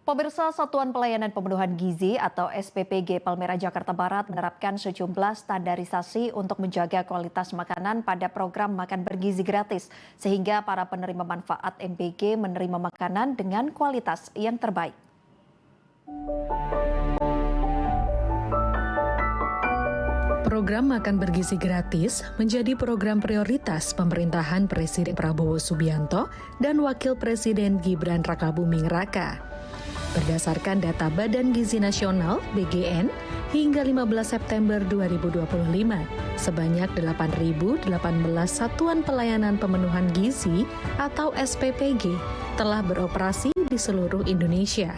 Pemirsa Satuan Pelayanan Pemenuhan Gizi atau SPPG Palmerah Jakarta Barat menerapkan sejumlah standarisasi untuk menjaga kualitas makanan pada program makan bergizi gratis, sehingga para penerima manfaat MBG menerima makanan dengan kualitas yang terbaik. Program Makan Bergizi Gratis menjadi program prioritas pemerintahan Presiden Prabowo Subianto dan Wakil Presiden Gibran Rakabuming Raka. Berdasarkan data Badan Gizi Nasional (BGN) hingga 15 September 2025, sebanyak 8.018 satuan pelayanan pemenuhan gizi atau SPPG telah beroperasi di seluruh Indonesia.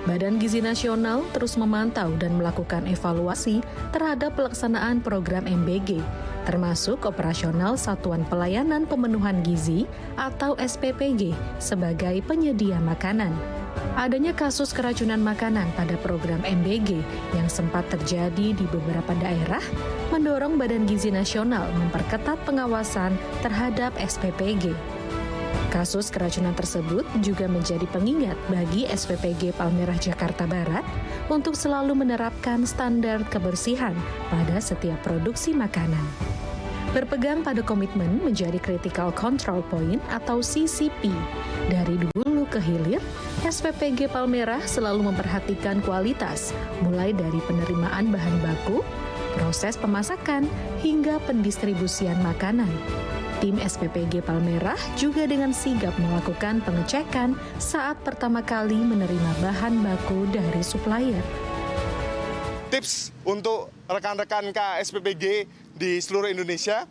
Badan Gizi Nasional terus memantau dan melakukan evaluasi terhadap pelaksanaan program MBG, termasuk operasional Satuan Pelayanan Pemenuhan Gizi atau SPPG sebagai penyedia makanan. Adanya kasus keracunan makanan pada program MBG yang sempat terjadi di beberapa daerah mendorong Badan Gizi Nasional memperketat pengawasan terhadap SPPG. Kasus keracunan tersebut juga menjadi pengingat bagi SPPG Palmerah Jakarta Barat untuk selalu menerapkan standar kebersihan pada setiap produksi makanan. Berpegang pada komitmen menjadi Critical Control Point atau CCP, dari hulu ke hilir, SPPG Palmerah selalu memperhatikan kualitas, mulai dari penerimaan bahan baku, proses pemasakan, hingga pendistribusian makanan. Tim SPPG Palmerah juga dengan sigap melakukan pengecekan saat pertama kali menerima bahan baku dari supplier. Tips untuk rekan-rekan KSPPG di seluruh Indonesia,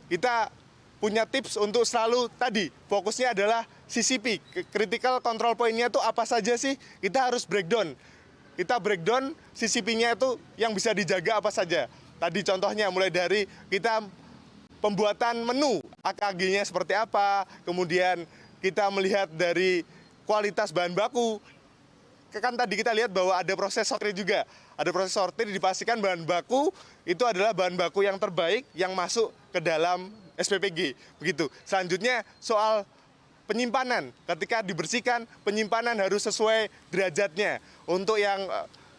kita punya tips untuk selalu tadi, fokusnya adalah CCP, Critical Control Point-nya itu apa saja sih? Kita harus breakdown. Kita breakdown CCP-nya itu yang bisa dijaga apa saja. Tadi contohnya mulai dari kita pembuatan menu, AKG-nya seperti apa, kemudian kita melihat dari kualitas bahan baku. Kan tadi kita lihat bahwa ada proses sortir juga. Ada proses sortir, dipastikan bahan baku itu adalah bahan baku yang terbaik yang masuk ke dalam SPPG. Begitu. Selanjutnya soal penyimpanan. Ketika dibersihkan, penyimpanan harus sesuai derajatnya. Untuk yang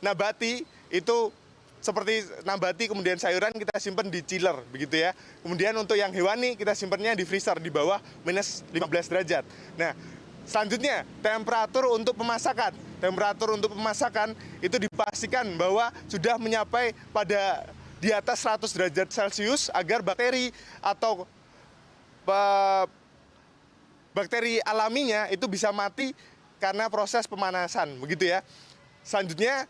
nabati itu seperti nabati kemudian sayuran kita simpan di chiller begitu ya. Kemudian untuk yang hewani kita simpannya di freezer di bawah minus 15 derajat. Nah, selanjutnya temperatur untuk pemasakan. Temperatur untuk pemasakan itu dipastikan bahwa sudah mencapai pada di atas 100 derajat Celcius agar bakteri atau bakteri alaminya itu bisa mati karena proses pemanasan begitu ya. Selanjutnya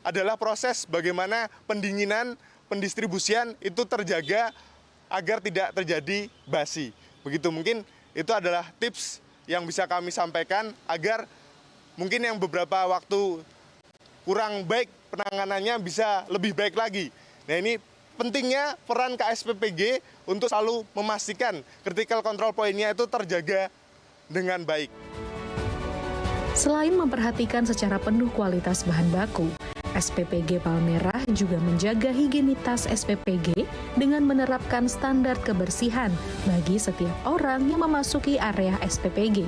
adalah proses bagaimana pendinginan, pendistribusian itu terjaga agar tidak terjadi basi. Begitu, mungkin itu adalah tips yang bisa kami sampaikan agar mungkin yang beberapa waktu kurang baik penanganannya bisa lebih baik lagi. Nah, ini pentingnya peran KSPPG untuk selalu memastikan critical control point-nya itu terjaga dengan baik. Selain memperhatikan secara penuh kualitas bahan baku, SPPG Palmerah juga menjaga higienitas SPPG dengan menerapkan standar kebersihan bagi setiap orang yang memasuki area SPPG,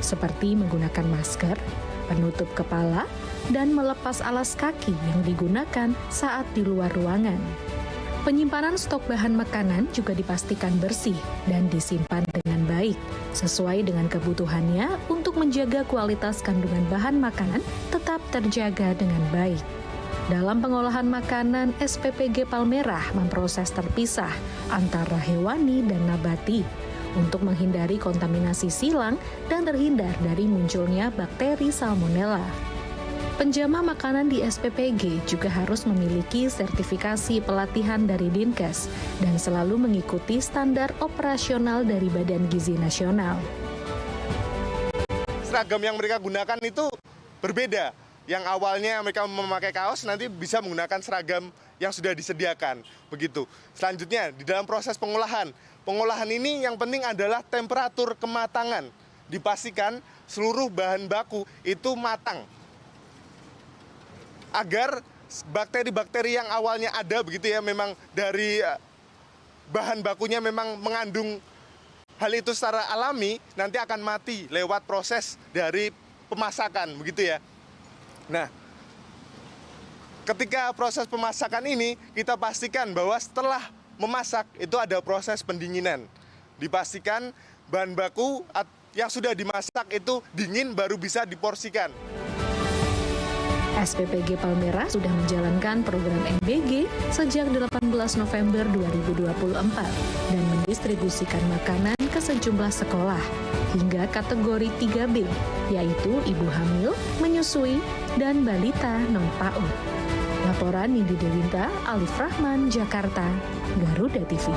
seperti menggunakan masker, penutup kepala, dan melepas alas kaki yang digunakan saat di luar ruangan. Penyimpanan stok bahan makanan juga dipastikan bersih dan disimpan dengan baik, sesuai dengan kebutuhannya untuk menjaga kualitas kandungan bahan makanan tetap terjaga dengan baik. Dalam pengolahan makanan, SPPG Palmerah memproses terpisah antara hewani dan nabati untuk menghindari kontaminasi silang dan terhindar dari munculnya bakteri Salmonella. Penjamah makanan di SPPG juga harus memiliki sertifikasi pelatihan dari Dinkes dan selalu mengikuti standar operasional dari Badan Gizi Nasional. Seragam yang mereka gunakan itu berbeda. Yang awalnya mereka memakai kaos nanti bisa menggunakan seragam yang sudah disediakan. Begitu. Selanjutnya di dalam proses pengolahan. Pengolahan ini yang penting adalah temperatur kematangan. Dipastikan seluruh bahan baku itu matang. Agar bakteri-bakteri yang awalnya ada begitu ya, memang dari bahan bakunya memang mengandung hal itu secara alami, nanti akan mati lewat proses dari pemasakan begitu ya. Nah, ketika proses pemasakan ini, kita pastikan bahwa setelah memasak itu ada proses pendinginan. Dipastikan bahan baku yang sudah dimasak itu dingin baru bisa diporsikan. SPPG Palmerah sudah menjalankan program MBG sejak 18 November 2024 dan mendistribusikan makanan ke sejumlah sekolah hingga kategori 3B, yaitu ibu hamil, menyusui, dan balita non-PAUD. Laporan Nindi Dewinta, Alif Rahman, Jakarta, Garuda TV.